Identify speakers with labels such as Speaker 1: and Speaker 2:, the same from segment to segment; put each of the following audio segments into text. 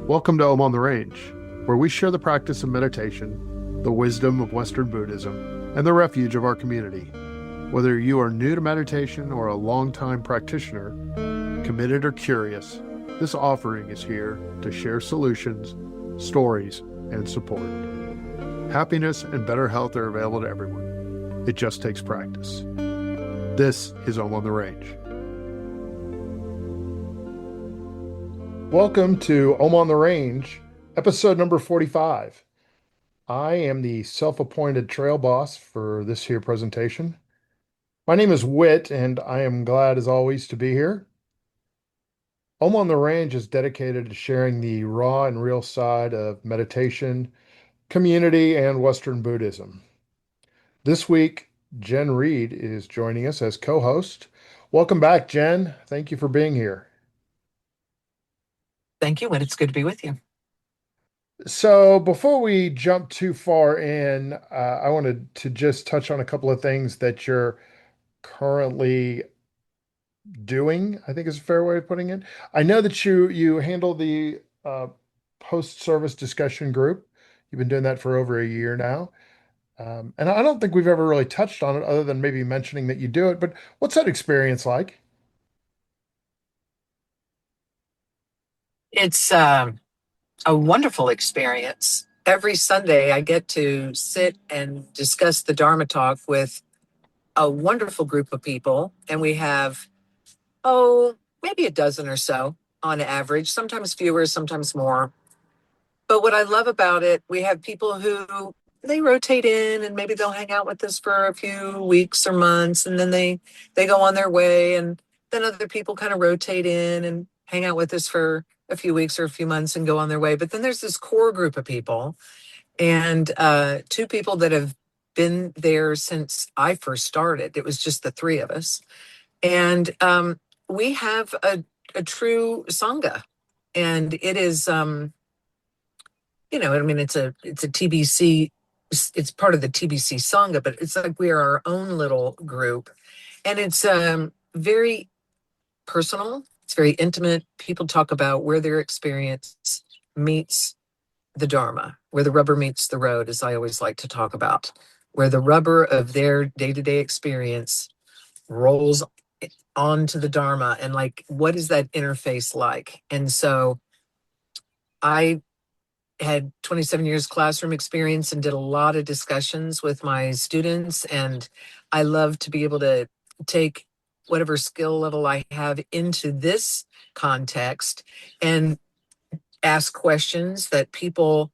Speaker 1: Welcome to Om on the Range, where we share the practice of meditation, the wisdom of Western Buddhism, and the refuge of our community. Whether you are new to meditation or a longtime practitioner, committed or curious, this offering is here to share solutions, stories, and support. Happiness and better health are available to everyone. It just takes practice. This is Om on the Range. Welcome to Om on the Range, episode number 45. I am the self-appointed trail boss for this here presentation. My name is Whit, and I am glad as always to be here. Om on the Range is dedicated to sharing the raw and real side of meditation, community, and Western Buddhism. This week, Jen Reid is joining us as co-host. Welcome back, Jen. Thank you for being here.
Speaker 2: Thank you, and it's good to be with you.
Speaker 1: So before we jump too far in, I wanted to just touch on a couple of things that you're currently doing, I think is a fair way of putting it. I know that you handle the post-service discussion group. You've been doing that for over a year now. And I don't think we've ever really touched on it other than maybe mentioning that you do it, but what's that experience like?
Speaker 2: It's a wonderful experience. Every Sunday, I get to sit and discuss the Dharma talk with a wonderful group of people, and we have, maybe a dozen or so on average, sometimes fewer, sometimes more. But what I love about it, we have people who they rotate in and maybe they'll hang out with us for a few weeks or months and then they go on their way, and then other people kind of rotate in and hang out with us for a few weeks or a few months and go on their way. But then there's this core group of people, and two people that have been there since I first started. It was just the three of us. And we have a true Sangha. And it is I mean, it's a TBC, it's part of the TBC Sangha, but it's like we are our own little group, and it's very personal. It's very intimate. People talk about where their experience meets the Dharma, where the rubber meets the road, as I always like to talk about, where the rubber of their day-to-day experience rolls onto the Dharma, and like, what is that interface like? And so I had 27 years classroom experience and did a lot of discussions with my students. And I love to be able to take whatever skill level I have into this context and ask questions that people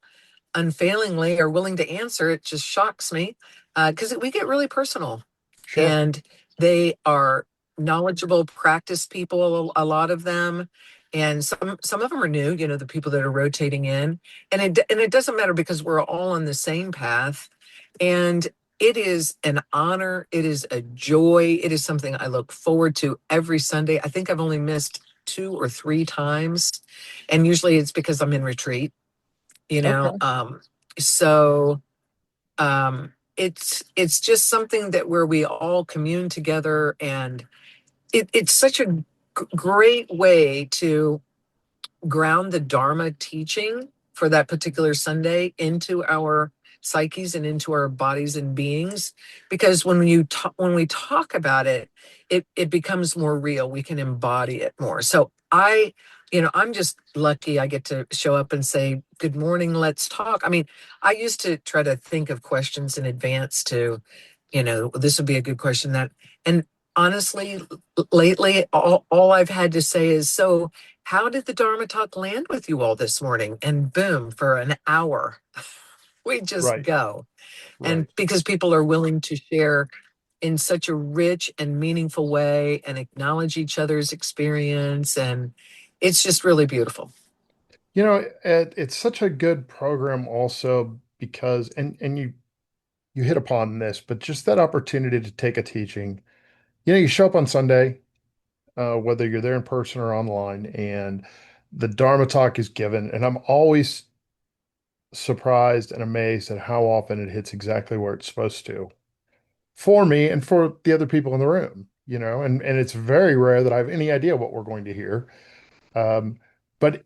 Speaker 2: unfailingly are willing to answer. It just shocks me because we get really personal,
Speaker 1: Sure.
Speaker 2: and they are knowledgeable practice people, a lot of them, and some of them are new, the people that are rotating in, and it doesn't matter because we're all on the same path. And it is an honor, it is a joy, it is something I look forward to every Sunday. I think I've only missed 2 or 3 times, and usually it's because I'm in retreat, you know
Speaker 1: Okay.
Speaker 2: so it's just something that where we all commune together, and it's such a great way to ground the Dharma teaching for that particular Sunday into our psyches and into our bodies and beings. Because when we talk about it, it becomes more real. We can embody it more. So I'm just lucky I get to show up and say, good morning, let's talk. I mean, I used to try to think of questions in advance to, this would be a good question, that, and honestly, lately, all I've had to say is, so how did the Dharma talk land with you all this morning? And boom, for an hour, we just
Speaker 1: Right.
Speaker 2: go. And
Speaker 1: Right.
Speaker 2: because people are willing to share in such a rich and meaningful way and acknowledge each other's experience. And it's just really beautiful.
Speaker 1: It's such a good program also because, and you hit upon this, but just that opportunity to take a teaching. You show up on Sunday, whether you're there in person or online, and the Dharma talk is given, and I'm always surprised and amazed at how often it hits exactly where it's supposed to for me and for the other people in the room, and it's very rare that I have any idea what we're going to hear. But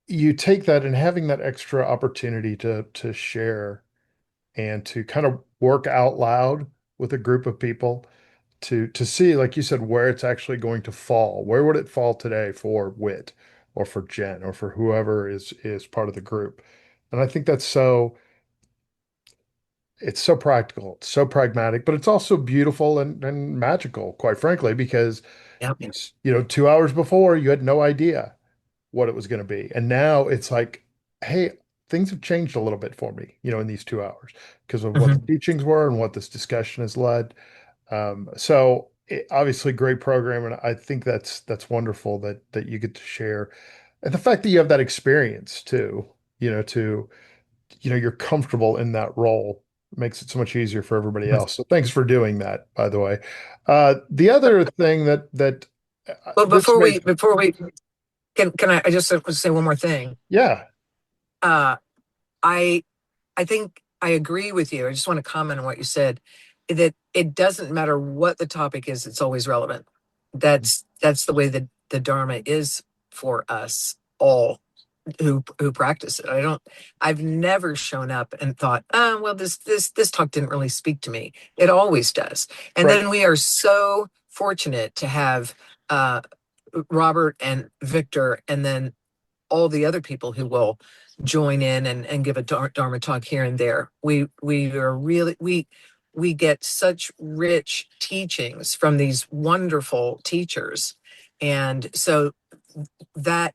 Speaker 1: you take that and having that extra opportunity to share and to kind of work out loud with a group of people to see, like you said, where it's actually going to fall. Where would it fall today for Whit or for Jen or for whoever is part of the group? And I think that's so it's so practical, it's so pragmatic, but it's also beautiful and magical, quite frankly, because
Speaker 2: Yeah.
Speaker 1: 2 hours before you had no idea what it was going to be. And now it's like, hey, things have changed a little bit for me, in these 2 hours because of what the
Speaker 2: Mhm.
Speaker 1: teachings were and what this discussion has led. Obviously great program, and I think that's wonderful that you get to share, and the fact that you have that experience too, to you're comfortable in that role makes it so much easier for everybody else. So thanks for doing that, by the way. The other thing that
Speaker 2: Well,
Speaker 1: this may,
Speaker 2: before we can I just say one more thing?
Speaker 1: yeah,
Speaker 2: Uh, I I think I agree with you. I just want to comment on what you said, that it doesn't matter what the topic is, it's always relevant. That's the way that the Dharma is for us all who practice it. I've never shown up and thought, oh well, this talk didn't really speak to me. It always does. And
Speaker 1: right,
Speaker 2: then we are so fortunate to have uh Robert and Victor, and then all the other people who will join in and give a Dharma talk here and there. We get such rich teachings from these wonderful teachers, and so that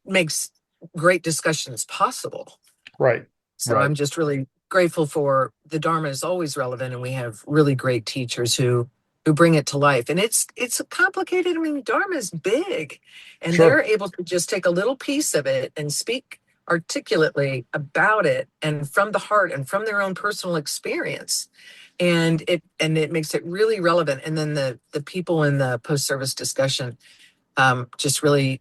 Speaker 2: makes great discussions possible.
Speaker 1: right,
Speaker 2: So
Speaker 1: right.
Speaker 2: I'm just really grateful for the Dharma is always relevant, and we have really great teachers who bring it to life. And it's complicated. I mean, Dharma is big, and they're
Speaker 1: Sure.
Speaker 2: able to just take a little piece of it and speak articulately about it and from the heart and from their own personal experience. And it makes it really relevant. And then the people in the post service discussion just really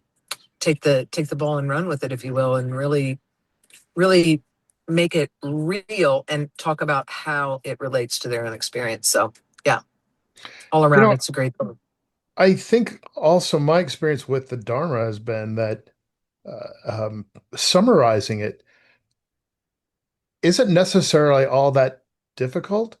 Speaker 2: take the ball and run with it, if you will, and really make it real and talk about how it relates to their own experience. So, yeah, all
Speaker 1: You
Speaker 2: around,
Speaker 1: know,
Speaker 2: it's a great book.
Speaker 1: I think also my experience with the Dharma has been that uh, um, summarizing it isn't necessarily all that difficult.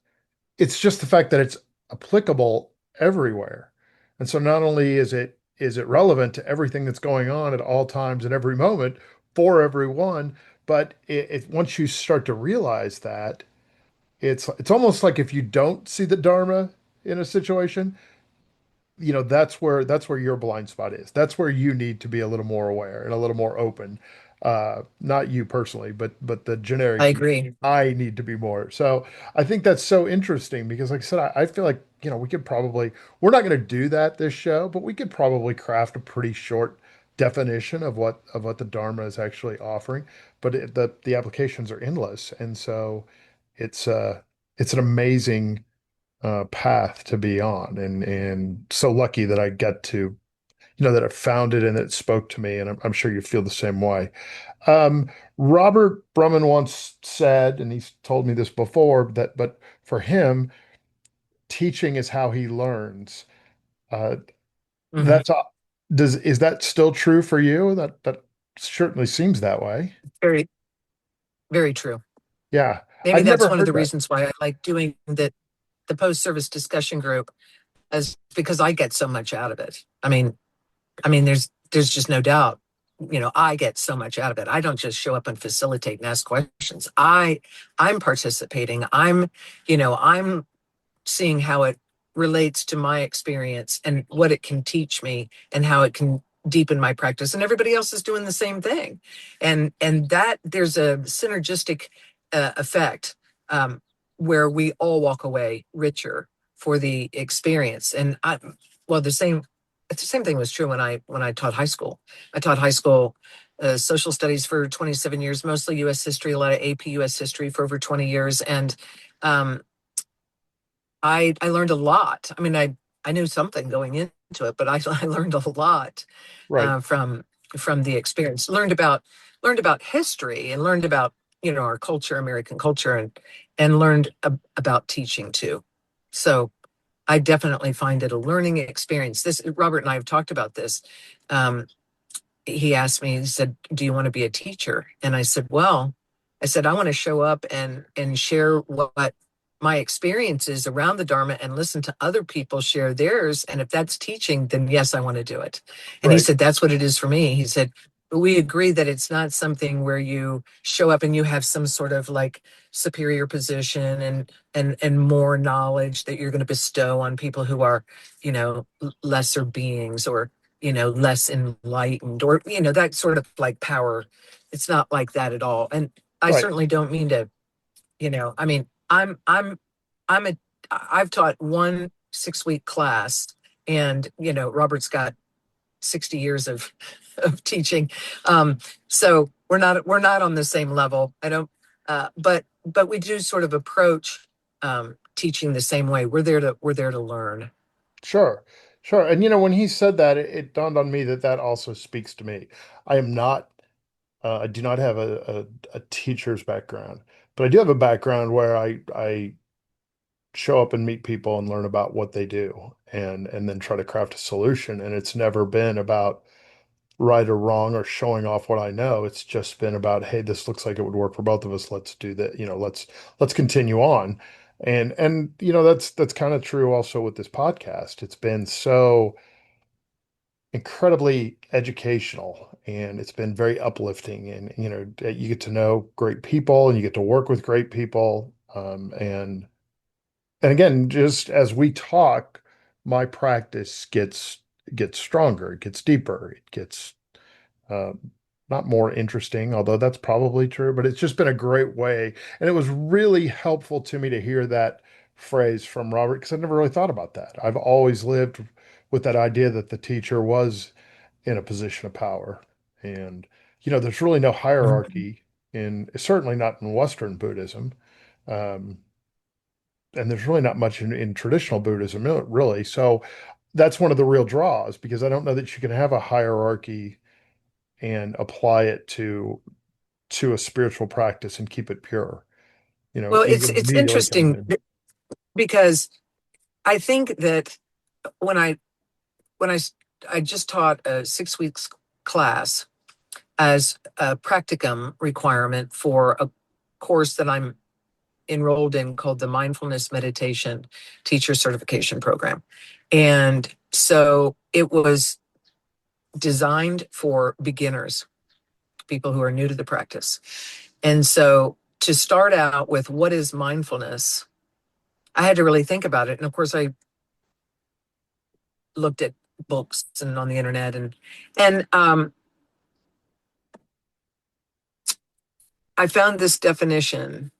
Speaker 1: It's just the fact that it's applicable everywhere. And so not only is it relevant to everything that's going on at all times and every moment for everyone, but once you start to realize that, it's almost like if you don't see the Dharma in a situation, that's where your blind spot is. That's where you need to be a little more aware and a little more open. Not you personally, but the
Speaker 2: I
Speaker 1: generic you.
Speaker 2: agree.
Speaker 1: I need to be more. So I think that's so interesting because, like I said, I feel like we could probably we're not going to do that this show, but we could probably craft a pretty short definition of what the Dharma is actually offering. But the applications are endless, and so it's uh it's an amazing path to be on, and so lucky that I get to that I found it and it spoke to me, and I'm sure you feel the same way. Um, Robert Brumman once said, and he's told me this before, that but for him, teaching is how he learns. Uh,
Speaker 2: Hmm.
Speaker 1: that's does is that still true for you? That certainly seems that way.
Speaker 2: Very, very true.
Speaker 1: Yeah,
Speaker 2: Maybe
Speaker 1: I'd
Speaker 2: that's
Speaker 1: never
Speaker 2: one of
Speaker 1: heard
Speaker 2: the
Speaker 1: that.
Speaker 2: reasons why I like doing the post service discussion group, is because I get so much out of it. I mean, there's just no doubt. I get so much out of it. I don't just show up and facilitate and ask questions. I'm participating. I'm seeing how it relates to my experience and what it can teach me and how it can deepen my practice, and everybody else is doing the same thing, and that there's a synergistic effect, where we all walk away richer for the experience. And well, the same thing was true when I taught high school. I taught high school social studies for 27 years, mostly U.S. history, a lot of AP U.S. history for over 20 years, and um, I learned a lot. I mean, I knew something going into it, but I learned a lot
Speaker 1: Right.
Speaker 2: from the experience. Learned about history, and learned about our culture, American culture, and learned about teaching too. So I definitely find it a learning experience. This Robert and I have talked about this. Um, he asked me, he said, "Do you want to be a teacher?" And I said, "Well," I said, "I want to show up and share what my experience is around the Dharma and listen to other people share theirs. And if that's teaching, then yes, I want to do it." And he
Speaker 1: Right.
Speaker 2: said, "That's what it is for me." He said, "But we agree that it's not something where you show up and you have some sort of like superior position and more knowledge that you're going to bestow on people who are, lesser beings or less enlightened or that sort of like power. It's not like that at all. And I
Speaker 1: Right.
Speaker 2: certainly don't mean to, I mean, I'm a I've taught one 6-week class, and Robert's got 60 years of teaching. um so we're not on the same level. I don't but we do sort of approach teaching the same way. We're there to learn.
Speaker 1: Sure. Sure. And when he said that, it dawned on me that that also speaks to me. I am not, I do not have a teacher's background, but I do have a background where I show up and meet people and learn about what they do and then try to craft a solution. And it's never been about right or wrong or showing off what I know. It's just been about, hey, this looks like it would work for both of us. Let's do that. Let's continue on. And that's kind of true also with this podcast. It's been so incredibly educational and it's been very uplifting, and you get to know great people and you get to work with great people, and again, just as we talk, my practice gets stronger, it gets deeper, it gets uh, not more interesting, although that's probably true, but it's just been a great way. And it was really helpful to me to hear that phrase from Robert because I never really thought about that. I've always lived with that idea that the teacher was in a position of power. And, there's really no hierarchy certainly not in Western Buddhism. Um, and there's really not much in traditional Buddhism, really. So that's one of the real draws because I don't know that you can have a hierarchy and apply it to a spiritual practice and keep it pure.
Speaker 2: Well,
Speaker 1: Ego
Speaker 2: it's
Speaker 1: immediately comes
Speaker 2: interesting
Speaker 1: in.
Speaker 2: because I think that when I when I I just taught a 6 weeks class as a practicum requirement for a course that I'm enrolled in called the Mindfulness Meditation Teacher Certification Program. And so it was designed for beginners, people who are new to the practice. And so to start out with what is mindfulness, I had to really think about it. And of course, I looked at books and on the internet, and I found this definition,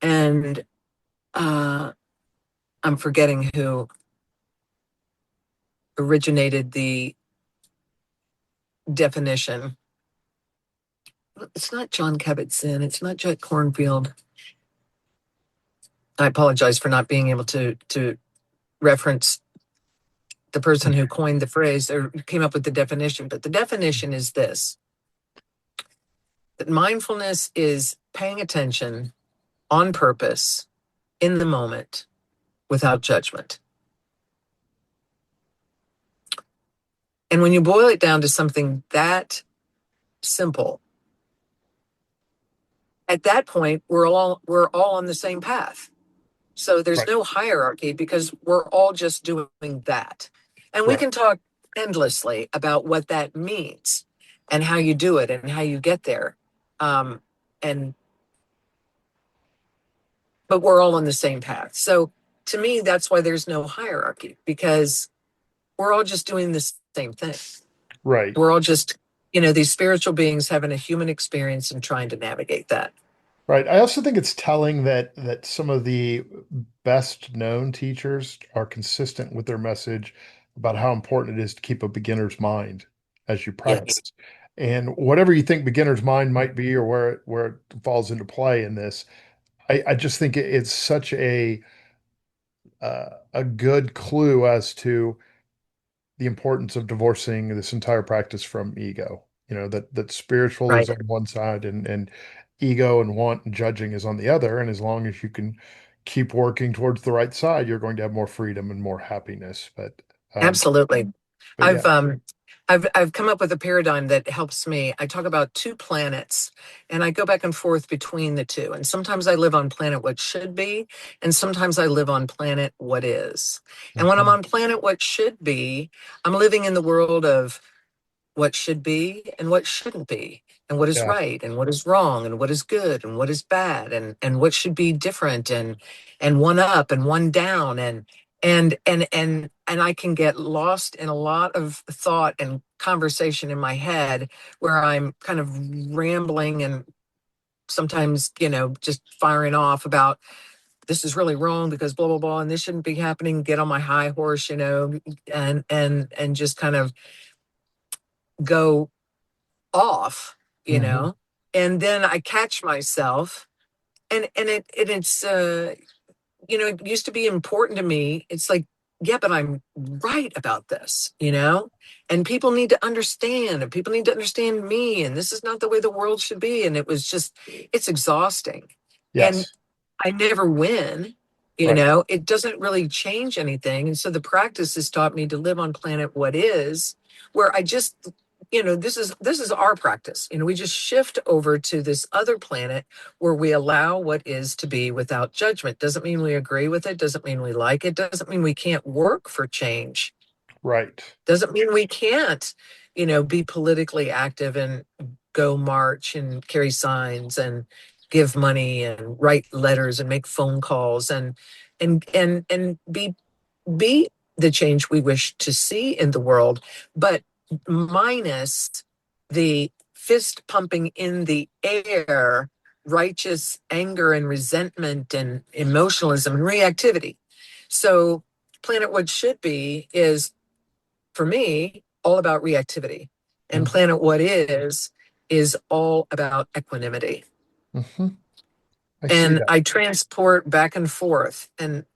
Speaker 2: and I'm forgetting who originated the definition. It's not John Kabat-Zinn. It's not Jack Cornfield. I apologize for not being able to reference the person who coined the phrase or came up with the definition. But the definition is this: that mindfulness is paying attention on purpose in the moment without judgment. And when you boil it down to something that simple, at that point we're all on the same path. So there's
Speaker 1: Right,
Speaker 2: no hierarchy because we're all just doing that. And we
Speaker 1: right,
Speaker 2: can talk endlessly about what that means and how you do it and how you get there. Um, and but we're all on the same path. So to me, that's why there's no hierarchy, because we're all just doing the same thing.
Speaker 1: right,
Speaker 2: We're all just, these spiritual beings having a human experience and trying to navigate that.
Speaker 1: right. I also think it's telling that some of the best known teachers are consistent with their message about how important it is to keep a beginner's mind as you
Speaker 2: Yes.
Speaker 1: practice. And whatever you think beginner's mind might be or where it falls into play in this, I just think it's such a good clue as to the importance of divorcing this entire practice from ego. That spiritual is
Speaker 2: Right.
Speaker 1: on one side and ego and want and judging is on the other. And as long as you can keep working towards the right side, you're going to have more freedom and more happiness. But
Speaker 2: Absolutely.
Speaker 1: but
Speaker 2: I've
Speaker 1: yeah,
Speaker 2: I've come up with a paradigm that helps me. I talk about two planets and I go back and forth between the two. And sometimes I live on planet what should be, and sometimes I live on planet what is. And when I'm
Speaker 1: Hmm.
Speaker 2: on planet what should be, I'm living in the world of what should be and what shouldn't be, and what is
Speaker 1: Yeah.
Speaker 2: right and what is wrong, and what is good and what is bad, and what should be different, and one up and one down, and I can get lost in a lot of thought and conversation in my head where I'm kind of rambling and sometimes, just firing off about this is really wrong because blah blah blah and this shouldn't be happening, get on my high horse, and just kind of go off, you
Speaker 1: Hmm.
Speaker 2: know, and then I catch myself, and it used to be important to me. It's like, yeah, but I'm right about this, and people need to understand, and people need to understand me, and this is not the way the world should be. And it's exhausting. And
Speaker 1: Yes.
Speaker 2: I never win.
Speaker 1: Right.
Speaker 2: It doesn't really change anything. And so the practice has taught me to live on planet what is, where I just, this is our practice. We just shift over to this other planet where we allow what is to be without judgment. Doesn't mean we agree with it, doesn't mean we like it, doesn't mean we can't work for change.
Speaker 1: Right.
Speaker 2: Doesn't mean we can't, be politically active and go march and carry signs and give money and write letters and make phone calls and be the change we wish to see in the world, but minus the fist pumping in the air, righteous anger and resentment and emotionalism and reactivity. So, Planet What Should Be is, for me, all about reactivity. And
Speaker 1: Hmm.
Speaker 2: Planet What is all about equanimity.
Speaker 1: Hmm. I see
Speaker 2: And
Speaker 1: that.
Speaker 2: I transport back and forth. And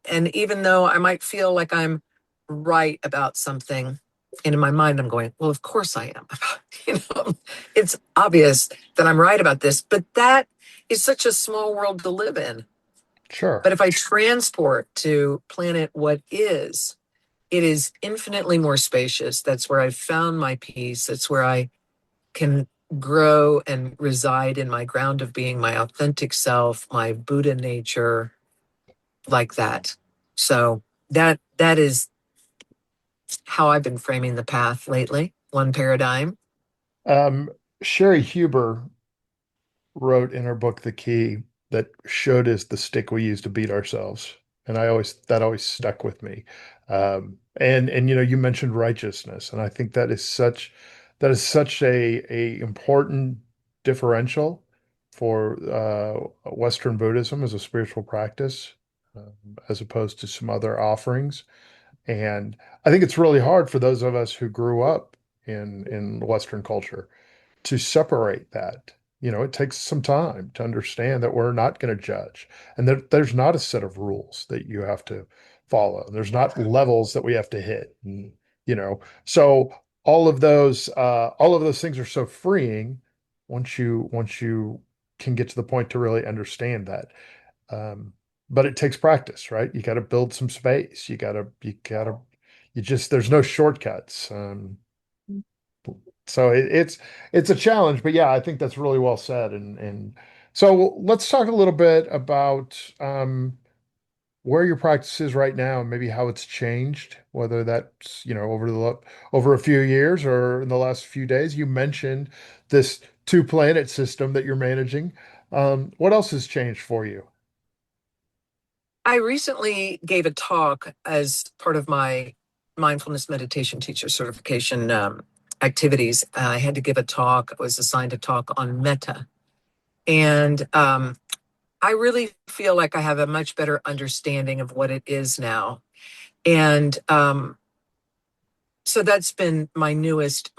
Speaker 2: even though I might feel like I'm right about something, and in my mind I'm going, well, of course I am. It's obvious that I'm right about this, but that is such a small world to live in.
Speaker 1: Sure.
Speaker 2: But if I transport to Planet What is, it is infinitely more spacious. That's where I found my peace. That's where I can grow and reside in my ground of being, my authentic self, my Buddha nature, like that. So that is how I've been framing the path lately. One paradigm.
Speaker 1: Um, Sherry Huber wrote in her book The Key that should is the stick we use to beat ourselves. And that always stuck with me. And you mentioned righteousness, and I think that is such a important differential for Western Buddhism as a spiritual practice, as opposed to some other offerings. And I think it's really hard for those of us who grew up in Western culture to separate that. It takes some time to understand that we're not going to judge, and that there's not a set of rules that you have to follow. There's not levels that we have to hit. So all of those things are so freeing once you can get to the point to really understand that. Um, but it takes practice, right? You got to build some space. There's no shortcuts. So it's a challenge, but yeah, I think that's really well said. And so let's talk a little bit about where your practice is right now and maybe how it's changed, whether that's over a few years or in the last few days. You mentioned this two planet system that you're managing. What else has changed for you?
Speaker 2: I recently gave a talk as part of my mindfulness meditation teacher certification activities. I had to give a talk. I was assigned a talk on metta. And I really feel like I have a much better understanding of what it is now. And so that's been my newest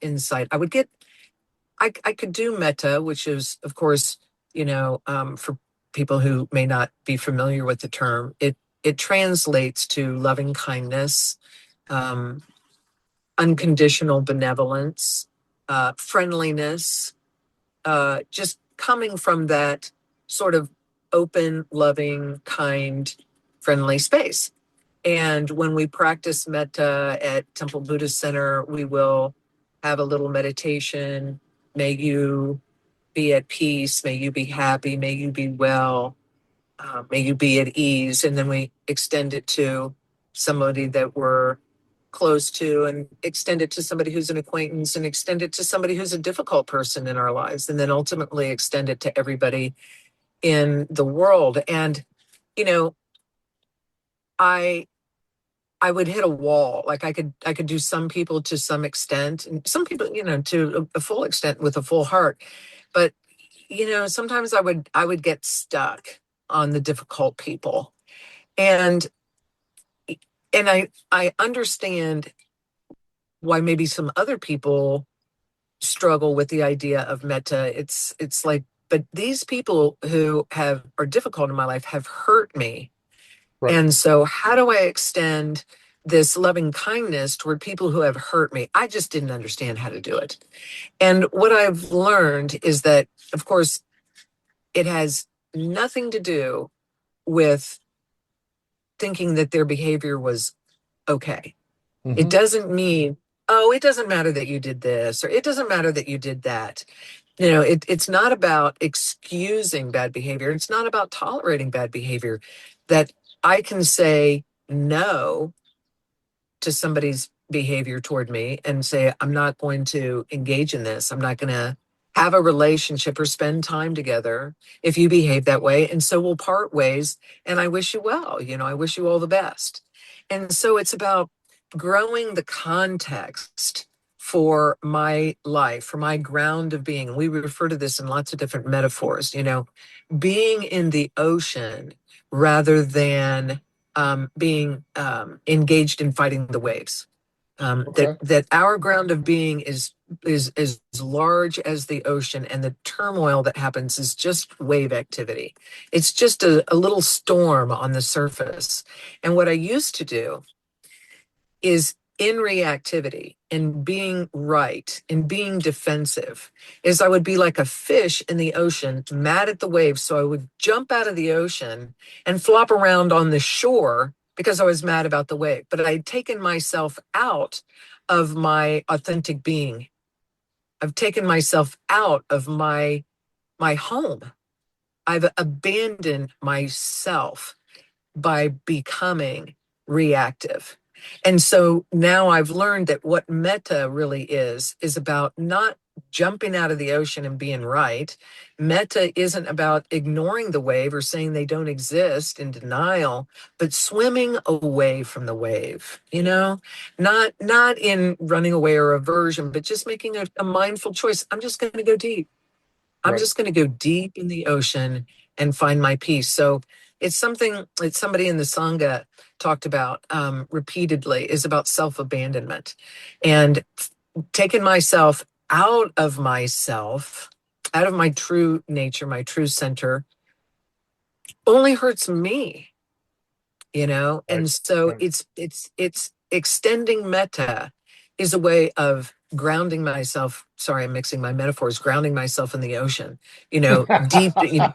Speaker 2: insight. I could do metta, which is, of course, for people who may not be familiar with the term, it translates to loving kindness, um, unconditional benevolence, friendliness, just coming from that sort of open, loving, kind, friendly space. And when we practice metta at Temple Buddhist Center, we will have a little meditation. May you be at peace. May you be happy. May you be well. May you be at ease. And then we extend it to somebody that we're close to, and extend it to somebody who's an acquaintance, and extend it to somebody who's a difficult person in our lives, and then ultimately extend it to everybody in the world. And, you know, I I would hit a wall. Like I could do some people to some extent, and some people, to a full extent with a full heart. But sometimes I would get stuck on the difficult people. And I understand why maybe some other people struggle with the idea of metta. It's like, but these people who have are difficult in my life have hurt me.
Speaker 1: Right.
Speaker 2: And so, how do I extend this loving kindness toward people who have hurt me? I just didn't understand how to do it. And what I've learned is that, of course, it has nothing to do with thinking that their behavior was okay. It
Speaker 1: Hmm.
Speaker 2: doesn't mean, oh, it doesn't matter that you did this, or it doesn't matter that you did that. It's not about excusing bad behavior. It's not about tolerating bad behavior. That I can say no to somebody's behavior toward me and say, I'm not going to engage in this. I'm not going to have a relationship or spend time together if you behave that way. And so we'll part ways. And I wish you well. I wish you all the best. And so it's about growing the context for my life, for my ground of being. We refer to this in lots of different metaphors, being in the ocean rather than being engaged in fighting the waves. That
Speaker 1: Okay.
Speaker 2: that our ground of being is as large as the ocean, and the turmoil that happens is just wave activity. It's just a little storm on the surface. And what I used to do is, in reactivity and being right and being defensive, is I would be like a fish in the ocean, mad at the waves. So I would jump out of the ocean and flop around on the shore because I was mad about the wave. But I'd taken myself out of my authentic being. I've taken myself out of my home. I've abandoned myself by becoming reactive. And so now I've learned that what metta really is about not jumping out of the ocean and being right. Metta isn't about ignoring the wave or saying they don't exist in denial, but swimming away from the wave, not in running away or aversion, but just making a mindful choice. I'm just going to go deep. I'm
Speaker 1: Right.
Speaker 2: just going to go deep in the ocean and find my peace. So it's something that somebody in the Sangha talked about repeatedly, is about self-abandonment, and taking myself out of my true nature, my true center, only hurts me,
Speaker 1: Right.
Speaker 2: And so
Speaker 1: Right.
Speaker 2: it's extending metta is a way of grounding myself. Sorry, I'm mixing my metaphors. Grounding myself in the ocean, deepening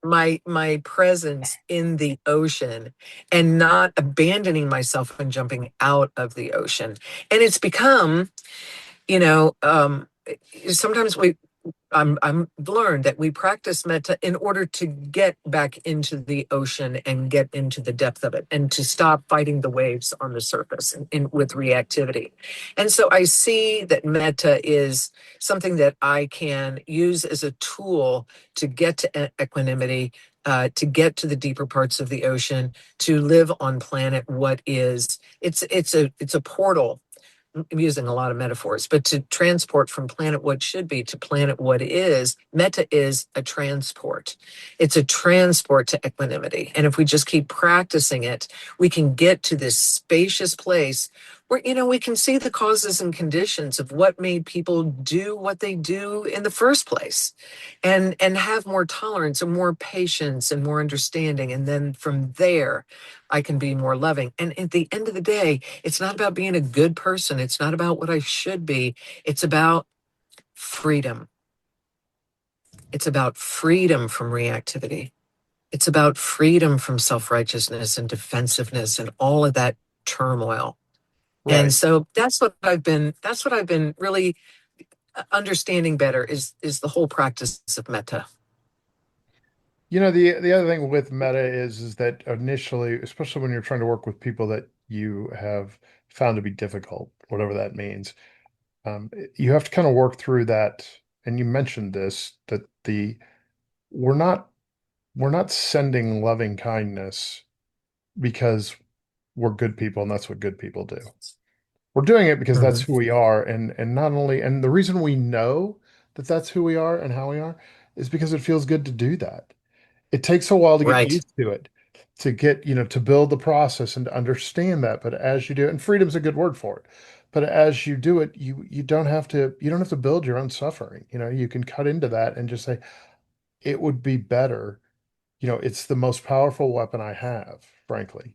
Speaker 2: my presence in the ocean, and not abandoning myself and jumping out of the ocean. And it's become, you know um sometimes I'm learned that we practice metta in order to get back into the ocean and get into the depth of it, and to stop fighting the waves on the surface with reactivity. And so I see that metta is something that I can use as a tool to get to equanimity, to get to the deeper parts of the ocean, to live on planet what is. It's a portal. I'm using a lot of metaphors, but to transport from planet what should be to planet what is. Metta is a transport. It's a transport to equanimity. And if we just keep practicing it, we can get to this spacious place where, we can see the causes and conditions of what made people do what they do in the first place, and have more tolerance and more patience and more understanding. And then from there, I can be more loving. And at the end of the day, it's not about being a good person. It's not about what I should be. It's about freedom. It's about freedom from reactivity. It's about freedom from self-righteousness and defensiveness and all of that turmoil. And
Speaker 1: Right.
Speaker 2: so that's what I've been really understanding better is the whole practice of metta.
Speaker 1: The other thing with meta is that initially, especially when you're trying to work with people that you have found to be difficult, whatever that means, you have to kind of work through that. And you mentioned this, that the we're not we're not sending loving kindness because we're good people and that's what good people do. We're doing it because that's
Speaker 2: Mhm.
Speaker 1: who we are, and not only, and the reason we know that that's who we are and how we are is because it feels good to do that. It takes a while to get
Speaker 2: Right.
Speaker 1: used to it, to get, to build the process and to understand that. But as you do it, and freedom's a good word for it. But as you do it, you don't have to build your own suffering. You can cut into that and just say, it would be better. It's the most powerful weapon I have, frankly.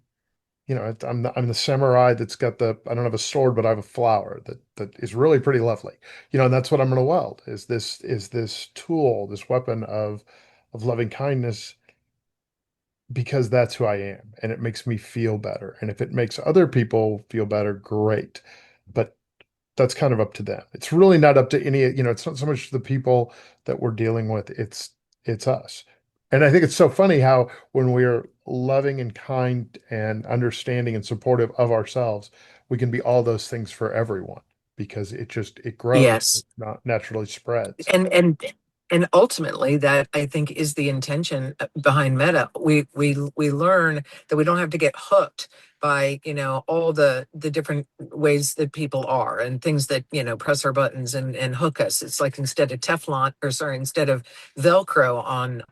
Speaker 1: I'm the samurai that's got I don't have a sword, but I have a flower that is really pretty lovely. And that's what I'm going to weld is this tool, this weapon of loving kindness, because that's who I am and it makes me feel better. And if it makes other people feel better, great. But that's kind of up to them. It's really not up to it's not so much the people that we're dealing with, it's us. And I think it's so funny how when we're loving and kind and understanding and supportive of ourselves, we can be all those things for everyone because it grows,
Speaker 2: Yes.
Speaker 1: not naturally spreads.
Speaker 2: And ultimately that I think is the intention behind meta. We learn that we don't have to get hooked by all the different ways that people are and things that press our buttons and hook us. It's like instead of Teflon, or sorry, instead of Velcro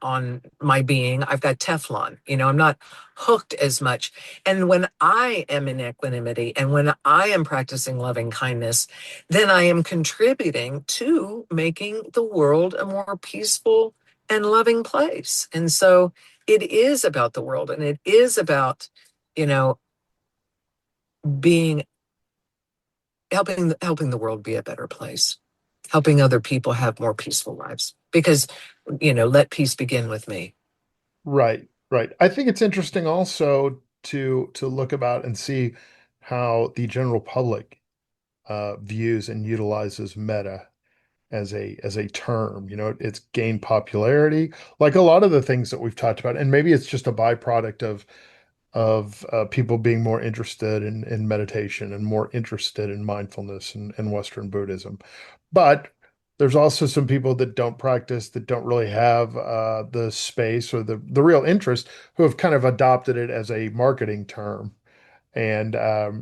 Speaker 2: on my being, I've got Teflon. I'm not hooked as much. And when I am in equanimity and when I am practicing loving kindness, then I am contributing to making the world a more peaceful and loving place. And so it is about the world, and it is about, you know, being helping the world be a better place, helping other people have more peaceful lives. Because, let peace begin with me.
Speaker 1: Right, right. I think it's interesting also to look about and see how the general public views and utilizes meta as a term. It's gained popularity, like a lot of the things that we've talked about, and maybe it's just a byproduct of people being more interested in meditation and more interested in mindfulness and Western Buddhism. But there's also some people that don't practice, that don't really have the space or the real interest, who have kind of adopted it as a marketing term. And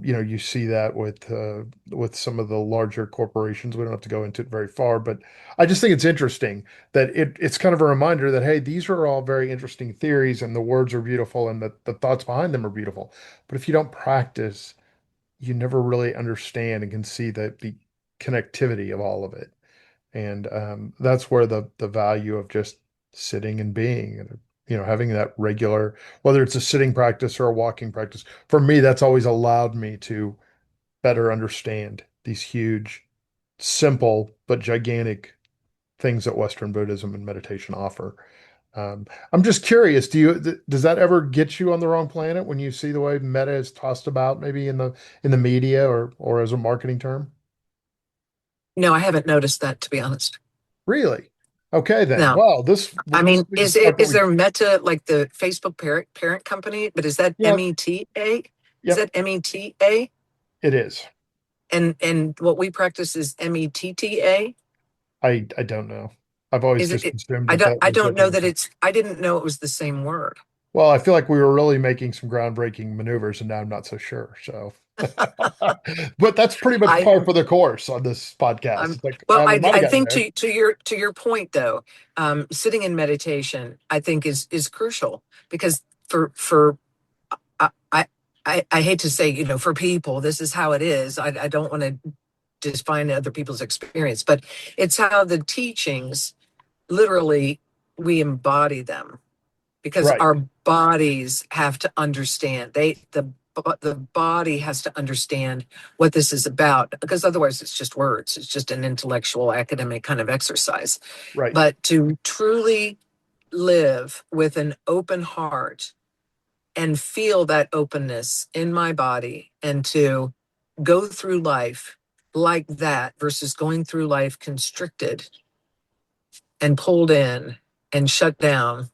Speaker 1: you see that with some of the larger corporations. We don't have to go into it very far, but I just think it's interesting that it's kind of a reminder that, hey, these are all very interesting theories, and the words are beautiful, and the thoughts behind them are beautiful. But if you don't practice, you never really understand and can see the connectivity of all of it. And that's where the value of just sitting and being, and having that regular, whether it's a sitting practice or a walking practice, for me, that's always allowed me to better understand these huge, simple but gigantic things that Western Buddhism and meditation offer. Um, I'm just curious, does that ever get you on the wrong planet when you see the way meta is tossed about, maybe in the media or as a marketing term?
Speaker 2: No, I haven't noticed that, to be honest.
Speaker 1: Really? Okay, then.
Speaker 2: No.
Speaker 1: Well,
Speaker 2: I
Speaker 1: this
Speaker 2: mean,
Speaker 1: will be the
Speaker 2: is
Speaker 1: part
Speaker 2: it
Speaker 1: that
Speaker 2: is
Speaker 1: we.
Speaker 2: there Meta like the Facebook parent company? But is that
Speaker 1: Yep,
Speaker 2: META? Is
Speaker 1: yep,
Speaker 2: that META?
Speaker 1: it is.
Speaker 2: And what we practice is METTA?
Speaker 1: I don't know. I've always
Speaker 2: Is it,
Speaker 1: just
Speaker 2: it
Speaker 1: assumed
Speaker 2: I
Speaker 1: that
Speaker 2: don't
Speaker 1: that
Speaker 2: I
Speaker 1: was
Speaker 2: don't
Speaker 1: what they
Speaker 2: know
Speaker 1: were
Speaker 2: that
Speaker 1: saying.
Speaker 2: it's I didn't know it was the same word.
Speaker 1: Well, I feel like we were really making some groundbreaking maneuvers, and now I'm not so sure. So, but that's pretty much
Speaker 2: I
Speaker 1: par for the course on this podcast.
Speaker 2: I'm
Speaker 1: It's like
Speaker 2: well,
Speaker 1: we might have
Speaker 2: I
Speaker 1: gotten
Speaker 2: think
Speaker 1: there.
Speaker 2: to your point though, sitting in meditation I think is crucial because for I hate to say, for people, this is how it is. I don't want to define other people's experience, but it's how the teachings literally we embody them because
Speaker 1: Right,
Speaker 2: our bodies have to understand. The body has to understand what this is about because otherwise it's just words. It's just an intellectual academic kind of exercise.
Speaker 1: right.
Speaker 2: But to truly live with an open heart and feel that openness in my body and to go through life like that versus going through life constricted and pulled in and shut down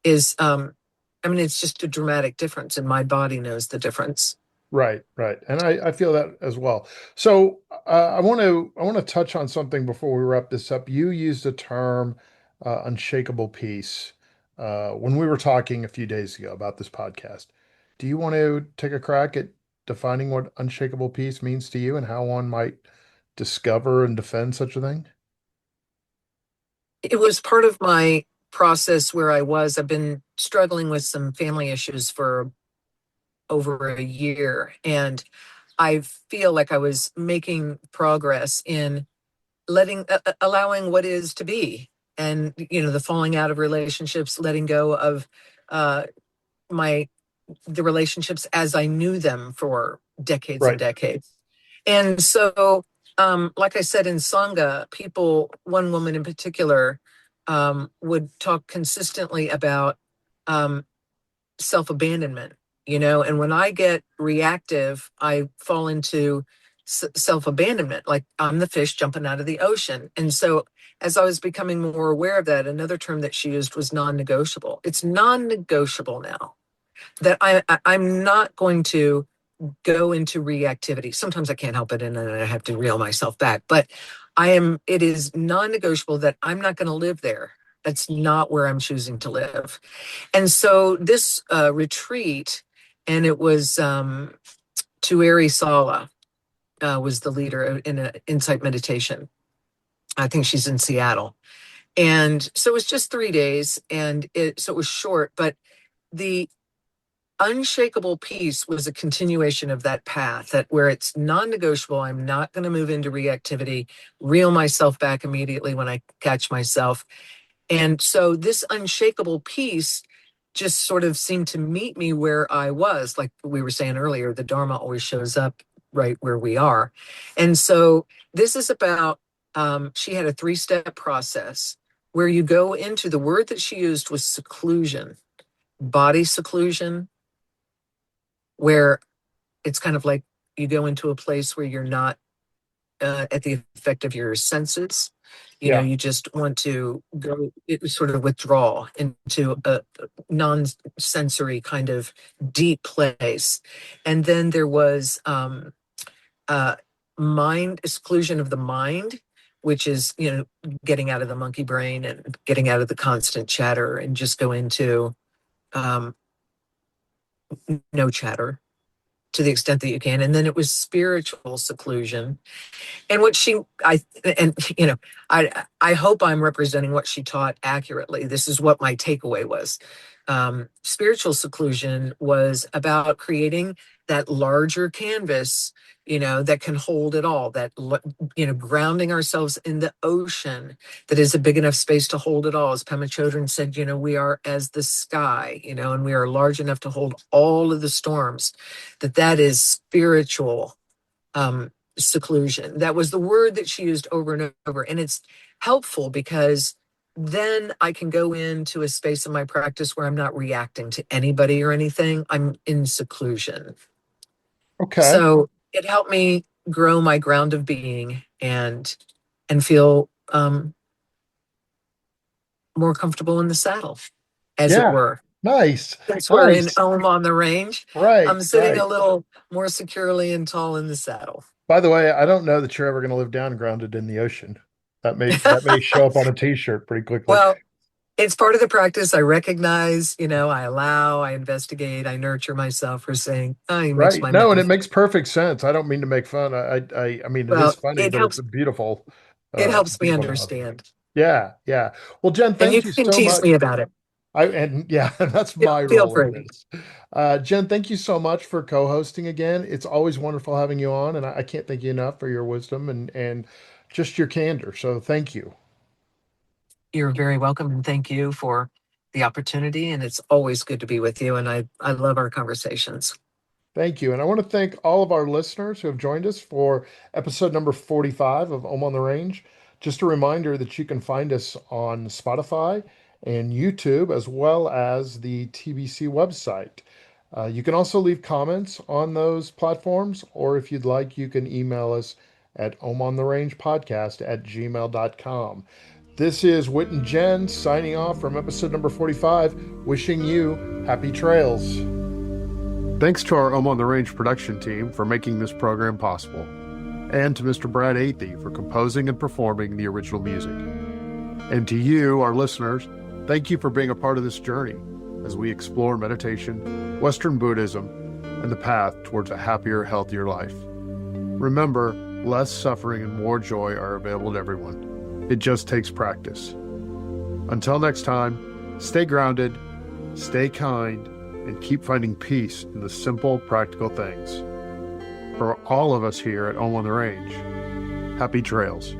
Speaker 2: is I mean, it's just a dramatic difference, and my body knows the difference.
Speaker 1: Right, right. And I feel that as well. So I want to touch on something before we wrap this up. You used the term unshakable peace when we were talking a few days ago about this podcast. Do you want to take a crack at defining what unshakable peace means to you and how one might discover and defend such a thing?
Speaker 2: It was part of my process where I've been struggling with some family issues for over a year, and I feel like I was making progress in allowing what is to be, and the falling out of relationships, letting go of uh my the relationships as I knew them for decades and
Speaker 1: Right.
Speaker 2: decades. And so, like I said in Sangha, one woman in particular, would talk consistently about um, self abandonment, and when I get reactive, I fall into self abandonment, like I'm the fish jumping out of the ocean. And so, as I was becoming more aware of that, another term that she used was non negotiable. It's non negotiable now that I'm not going to go into reactivity. Sometimes I can't help it and then I have to reel myself back. But it is non-negotiable that I'm not going to live there. That's not where I'm choosing to live. And so this retreat, and it was Tueri Sala was the leader in an insight meditation. I think she's in Seattle. And so it was just 3 days, and so it was short, but the unshakable peace was a continuation of that path, that where it's non-negotiable, I'm not going to move into reactivity, reel myself back immediately when I catch myself. And so this unshakable peace just sort of seemed to meet me where I was. Like we were saying earlier, the Dharma always shows up right where we are. And so this is about, she had a 3-step process where you go into, the word that she used was seclusion, body seclusion, where it's kind of like you go into a place where you're not at the effect of your senses.
Speaker 1: Yeah.
Speaker 2: You just want to go, it was sort of withdraw into a non-sensory kind of deep place. And then there was uh, mind exclusion of the mind, which is, getting out of the monkey brain and getting out of the constant chatter and just go into um, no chatter to the extent that you can. And then it was spiritual seclusion. And what she and I hope I'm representing what she taught accurately. This is what my takeaway was. Spiritual seclusion was about creating that larger canvas, that can hold it all, that grounding ourselves in the ocean that is a big enough space to hold it all. As Pema Chodron said, we are as the sky, and we are large enough to hold all of the storms. That is spiritual seclusion. That was the word that she used over and over. And it's helpful because then I can go into a space in my practice where I'm not reacting to anybody or anything. I'm in seclusion.
Speaker 1: Okay.
Speaker 2: So it helped me grow my ground of being and feel more comfortable in the saddle, as it
Speaker 1: Yeah.
Speaker 2: were.
Speaker 1: Nice.
Speaker 2: Since we're in
Speaker 1: Nice.
Speaker 2: Ohm on the range,
Speaker 1: Right,
Speaker 2: I'm sitting
Speaker 1: right.
Speaker 2: a little more securely and tall in the saddle.
Speaker 1: By the way, I don't know that you're ever going to live down grounded in the ocean. That may show up on a t-shirt pretty quickly.
Speaker 2: Well, it's part of the practice. I recognize, I allow, I investigate, I nurture myself for saying, I mix
Speaker 1: Right.
Speaker 2: my
Speaker 1: No, and it
Speaker 2: metaphor.
Speaker 1: makes perfect sense. I don't mean to make fun. I mean it is
Speaker 2: Well,
Speaker 1: funny,
Speaker 2: it
Speaker 1: but it's
Speaker 2: helps.
Speaker 1: a
Speaker 2: It helps me
Speaker 1: beautiful analogy.
Speaker 2: understand,
Speaker 1: Yeah, yeah. Well, Jen,
Speaker 2: and you
Speaker 1: thank you
Speaker 2: can
Speaker 1: so
Speaker 2: tease
Speaker 1: much.
Speaker 2: me about it.
Speaker 1: And yeah, that's my
Speaker 2: Feel
Speaker 1: role in
Speaker 2: free.
Speaker 1: this. Jen, thank you so much for co-hosting again. It's always wonderful having you on, and I can't thank you enough for your wisdom and just your candor. So thank you.
Speaker 2: You're very welcome, and thank you for the opportunity. And it's always good to be with you. And I love our conversations.
Speaker 1: Thank you. And I want to thank all of our listeners who have joined us for episode number 45 of Om on the Range. Just a reminder that you can find us on Spotify and YouTube, as well as the TBC website. You can also leave comments on those platforms, or if you'd like, you can email us at omontherange@gmail.com. This is Whit and Jen signing off from episode number 45, wishing you happy trails. Thanks to our On the Range production team for making this program possible, and to Mr. Brad Athey for composing and performing the original music. And to you, our listeners, thank you for being a part of this journey as we explore meditation, Western Buddhism, and the path towards a happier, healthier life. Remember, less suffering and more joy are available to everyone. It just takes practice. Until next time, stay grounded, stay kind, and keep finding peace in the simple, practical things. For all of us here at On the Range, happy trails.